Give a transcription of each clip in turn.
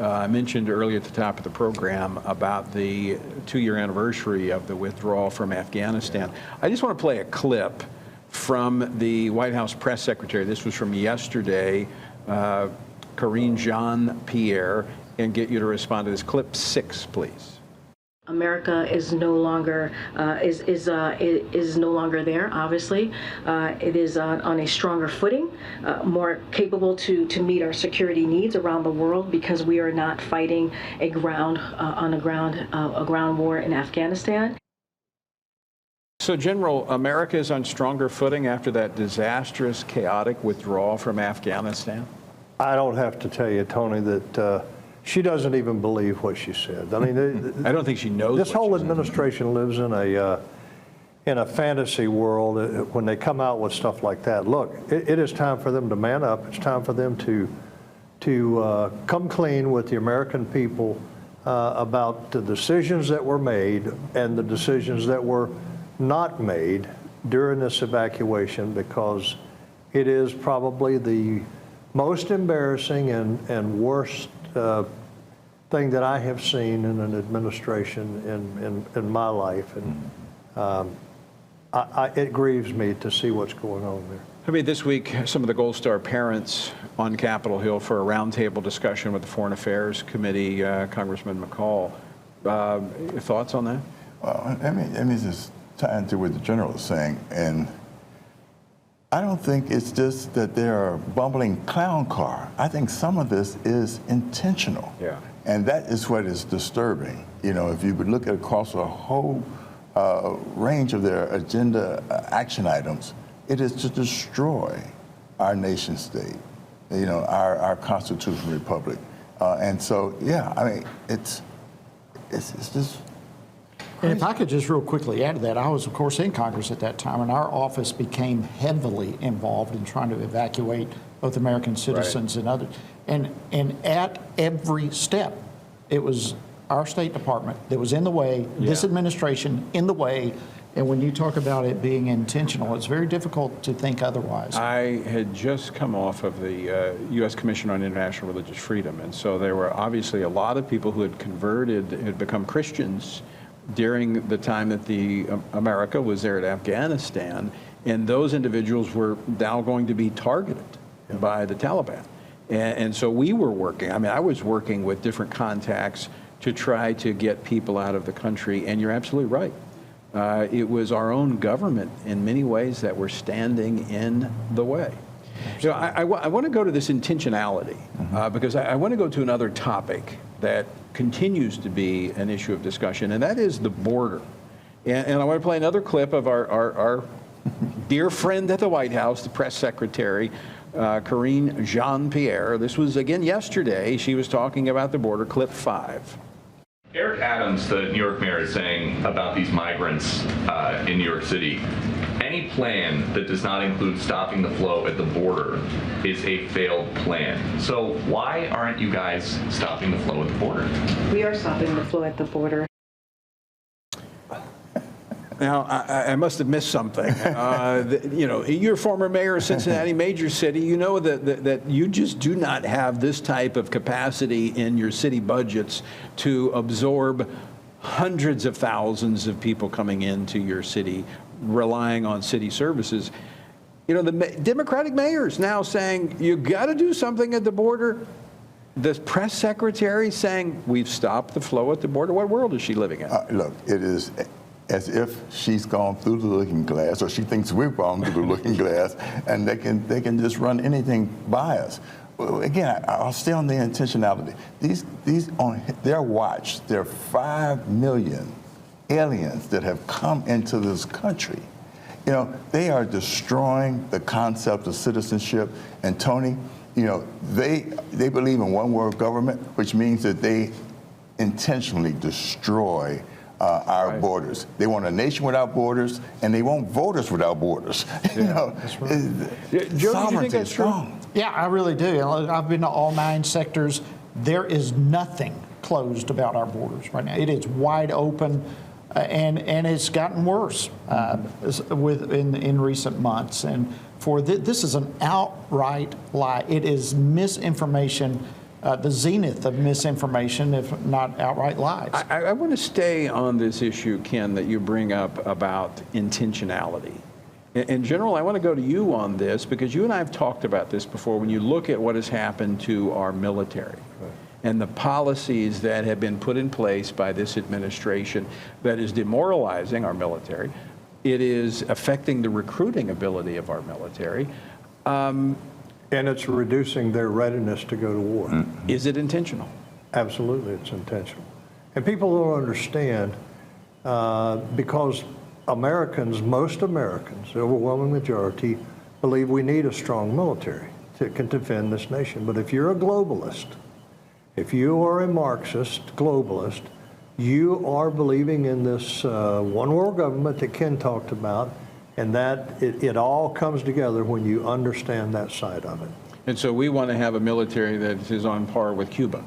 I mentioned earlier at the top of the program about the 2-year anniversary of the withdrawal from Afghanistan. I just want to play a clip from the White House press secretary. This was from yesterday, Karine Jean-Pierre, and get you to respond to this. Clip 6, please. America is no longer is no longer there. Obviously, it is on a stronger footing, more capable to meet our security needs around the world because we are not fighting a ground war in Afghanistan. So, General, America is on stronger footing after that disastrous, chaotic withdrawal from Afghanistan? I don't have to tell you, Tony, that she doesn't even believe what she said. I mean, I don't think she knows. This whole administration lives in a fantasy world when they come out with stuff like that. Look, it is time for them to man up. It's time for them to come clean with the American people about the decisions that were made and the decisions that were not made during this evacuation, because it is probably the most embarrassing and worst thing that I have seen in an administration in my life, and it grieves me to see what's going on there. I mean, this week, some of the Gold Star parents on Capitol Hill for a roundtable discussion with the Foreign Affairs Committee, Congressman McCall. Your thoughts on that? Well, let me just tie into what the general is saying, and I don't think it's just that they're a bumbling clown car. I think some of this is intentional. Yeah. And that is what is disturbing. You know, if you would look at across a whole range of their agenda action items, it is to destroy our nation state, you know, our constitutional republic. And so, yeah, I mean, it's just. And if I could just real quickly add to that, I was, of course, in Congress at that time, and our office became heavily involved in trying to evacuate both American citizens and others. And at every step, it was our State Department that was in the way, this administration in the way. And when you talk about it being intentional, it's very difficult to think otherwise. I had just come off of the U.S. Commission on International Religious Freedom, and so there were obviously a lot of people who had converted, had become Christians during the time that America was there at Afghanistan, and those individuals were now going to be targeted by the Taliban. And so we were working, I mean, I was working with different contacts to try to get people out of the country, and you're absolutely right. It was our own government in many ways that were standing in the way. You know, I want to go to this intentionality because I want to go to another topic that continues to be an issue of discussion, and that is the border. And I want to play another clip of our dear friend at the White House, the press secretary, Karine Jean-Pierre. This was again yesterday. She was talking about the border. Clip 5. Eric Adams, the New York mayor, is saying about these migrants in New York City, any plan that does not include stopping the flow at the border is a failed plan. So why aren't you guys stopping the flow at the border? We are stopping the flow at the border. Now, I must have missed something. You know, you're former mayor of Cincinnati, major city. You know that you just do not have this type of capacity in your city budgets to absorb hundreds of thousands of people coming into your city, relying on city services. You know, the Democratic mayor's now saying, you got to do something at the border. The press secretary saying, we've stopped the flow at the border. What world is she living in? Look, it is as if she's gone through the looking glass, or she thinks we've gone through the looking glass, and they can just run anything by us. Well, again, I'll stay on the intentionality. These on their watch, there are 5 million aliens that have come into this country. You know, they are destroying the concept of citizenship. And Tony, you know, they believe in one world government, which means that they intentionally destroy our borders. They want a nation without borders, and they want voters without borders. You know, that's right. Joe, do you think that's true? Yeah, I really do. I've been to all 9 sectors. There is nothing closed about our borders right now. It is wide open, and it's gotten worse in recent months. And this is an outright lie. It is misinformation the zenith of misinformation, if not outright lies. I want to stay on this issue, Ken, that you bring up about intentionality. In general, I want to go to you on this because you and I have talked about this before. When you look at what has happened to our military and the policies that have been put in place by this administration that is demoralizing our military, it is affecting the recruiting ability of our military. And it's reducing their readiness to go to war. Is it intentional? Absolutely, it's intentional. And people don't understand because Americans, most Americans, the overwhelming majority, believe we need a strong military that can defend this nation. But if you're a globalist, if you are a Marxist globalist, you are believing in this one world government that Ken talked about, and that it all comes together when you understand that side of it. And so we want to have a military that is on par with Cuba.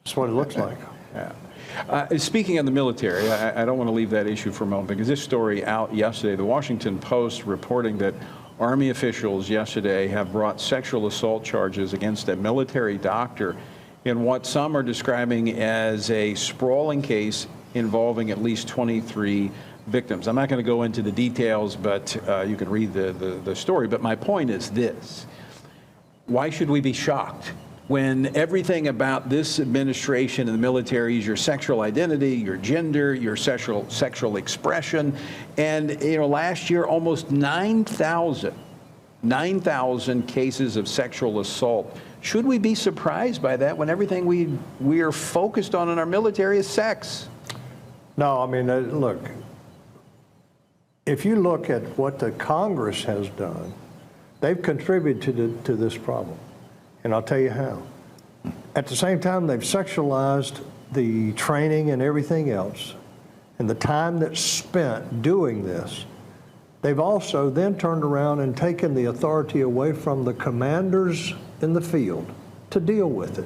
That's what it looks like. Yeah. Speaking of the military, I don't want to leave that issue for a moment because this story out yesterday, the Washington Post reporting that Army officials yesterday have brought sexual assault charges against a military doctor in what some are describing as a sprawling case involving at least 23 victims. I'm not going to go into the details, but you can read the story. But my point is this. Why should we be shocked when everything about this administration and the military is your sexual identity, your gender, your sexual expression? And last year, almost 9,000 cases of sexual assault. Should we be surprised by that when everything we are focused on in our military is sex? No, I mean, look, if you look at what the Congress has done, they've contributed to this problem. And I'll tell you how. At the same time, they've sexualized the training and everything else, and the time that's spent doing this. They've also then turned around and taken the authority away from the commanders in the field to deal with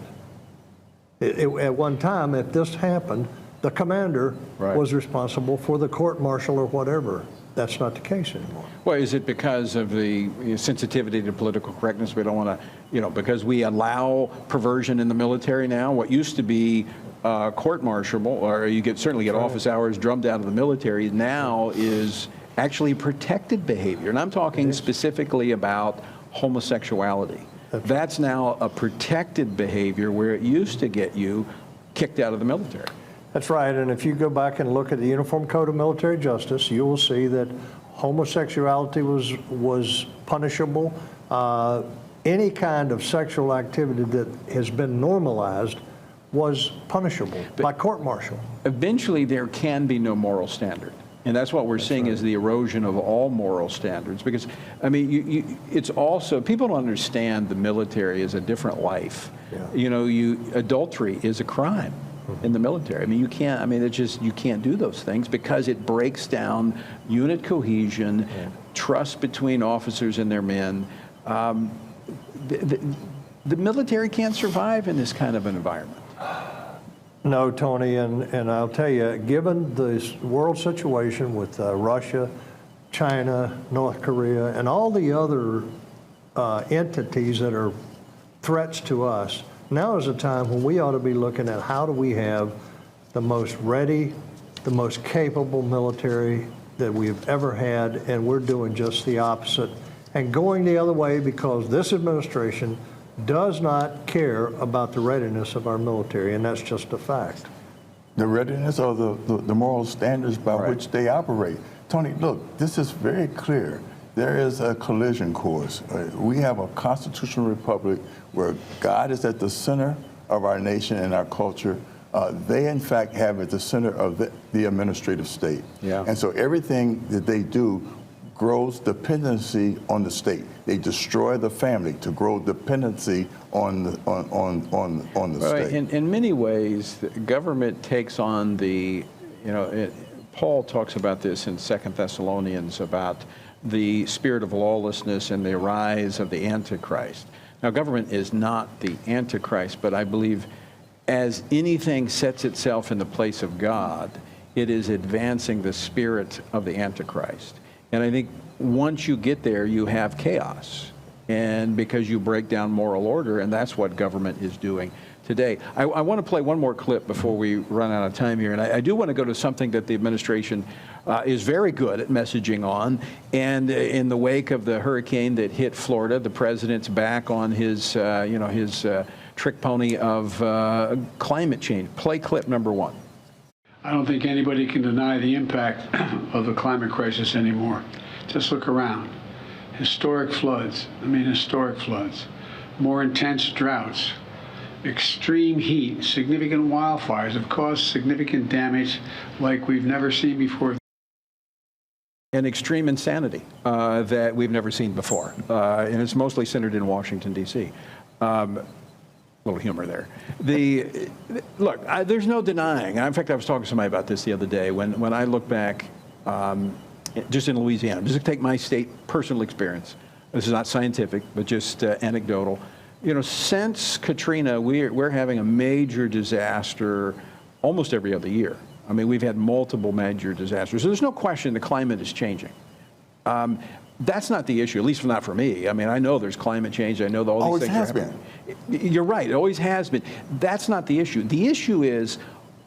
it. At one time, if this happened, the commander was responsible for the court-martial or whatever. That's not the case anymore. Well, is it because of the sensitivity to political correctness? We don't want to, because we allow perversion in the military now. What used to be court-martialable, or you certainly get office hours drummed out of the military, now is actually protected behavior. And I'm talking specifically about homosexuality. That's now a protected behavior where it used to get you kicked out of the military. That's right, and if you go back and look at the Uniform Code of Military Justice, you will see that homosexuality was punishable. Any kind of sexual activity that has been normalized was punishable by court-martial. Eventually, there can be no moral standard. And that's what we're seeing is the erosion of all moral standards. Because, I mean, it's also, people don't understand the military is a different life. Yeah. Adultery is a crime in the military. I mean, you can't do those things because it breaks down unit cohesion, trust between officers and their men. The military can't survive in this kind of an environment. No, Tony, and I'll tell you, given the world situation with Russia, China, North Korea, and all the other entities that are threats to us, now is a time when we ought to be looking at how do we have the most ready, the most capable military that we've ever had, and we're doing just the opposite and going the other way because this administration does not care about the readiness of our military, and that's just a fact. The readiness or the moral standards by which they operate. Tony, look, this is very clear. There is a collision course. We have a constitutional republic where God is at the center of our nation and our culture. They, in fact, have at the center of the administrative state. Yeah. And so everything that they do grows dependency on the state. They destroy the family to grow dependency on the state. In many ways, the government takes on Paul talks about this in 2 Thessalonians about the spirit of lawlessness and the rise of the Antichrist. Now, government is not the Antichrist, but I believe as anything sets itself in the place of God, it is advancing the spirit of the Antichrist. And I think once you get there, you have chaos. and because you break down moral order, and that's what government is doing today. I want to play one more clip before we run out of time here, and I do want to go to something that the administration is very good at messaging on, and in the wake of the hurricane that hit Florida, the president's back on his, his trick pony of climate change. Play clip number 1. I don't think anybody can deny the impact of the climate crisis anymore. Just look around. Historic floods, historic floods, more intense droughts, extreme heat, significant wildfires have caused significant damage like we've never seen before. And extreme insanity that we've never seen before. And it's mostly centered in Washington, D.C. Little humor there. Look, there's no denying. In fact, I was talking to somebody about this the other day. When I look back, just in Louisiana, just to take my state personal experience. This is not scientific, but just anecdotal. Since Katrina, we're having a major disaster almost every other year. We've had multiple major disasters. So there's no question the climate is changing. That's not the issue, at least not for me. I know there's climate change. I know that all these things are happening. Always has been. You're right. It always has been. That's not the issue. The issue is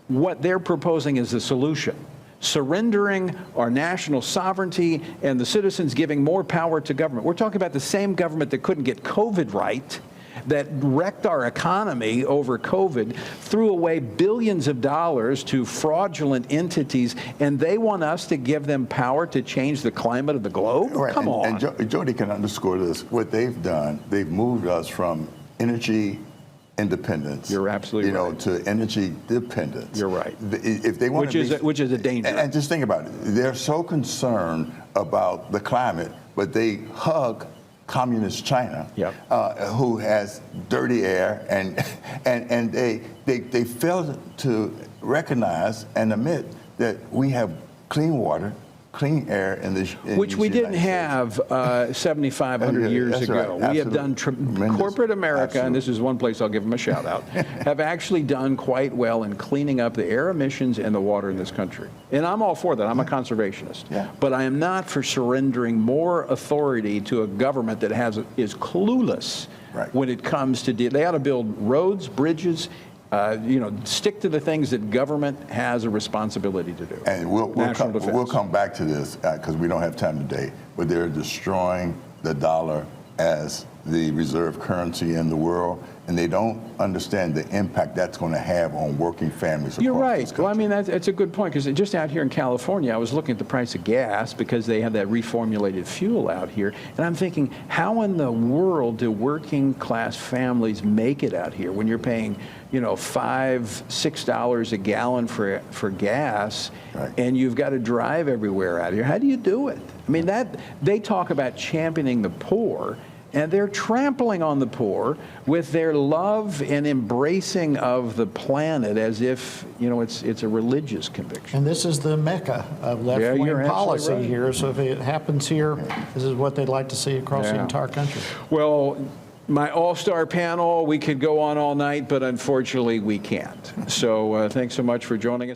what they're proposing is the solution. Surrendering our national sovereignty and the citizens giving more power to government. We're talking about the same government that couldn't get COVID right, that wrecked our economy over COVID, threw away billions of dollars to fraudulent entities, and they want us to give them power to change the climate of the globe? Right. Come on. And Jody can underscore this. What they've done, they've moved us from energy independence. You're absolutely right. To energy dependence. You're right. If they want which is a danger. And just think about it. They're so concerned about the climate, but they hug communist China, Yep. Who has dirty air, and they fail to recognize and admit that we have clean water, clean air in this. Which we didn't have 7,500 years That's ago. right. We have done, corporate America, and this is one place I'll give them a shout out, have actually done quite well in cleaning up the air emissions and the water in this country. And I'm all for that. I'm a conservationist. Yeah. But I am not for surrendering more authority to a government that is clueless when it comes to, they ought to build roads, bridges, stick to the things that government has a responsibility to do. And we'll come back to this because we don't have time today, but they're destroying the dollar as the reserve currency in the world, and they don't understand the impact that's going to have on working families across You're right. this country. Well, that's a good point, because just out here in California, I was looking at the price of gas because they have that reformulated fuel out here, and I'm thinking, how in the world do working class families make it out here when you're paying, $5, $6 a gallon for gas, and you've got to drive everywhere out here? How do you do it? They talk about championing the poor, and they're trampling on the poor with their love and embracing of the planet as if, it's a religious conviction. And this is the mecca of left-wing policy here. So if it happens here, this is what they'd like to see across the entire country. Well, my all-star panel, we could go on all night, but unfortunately we can't. So thanks so much for joining us.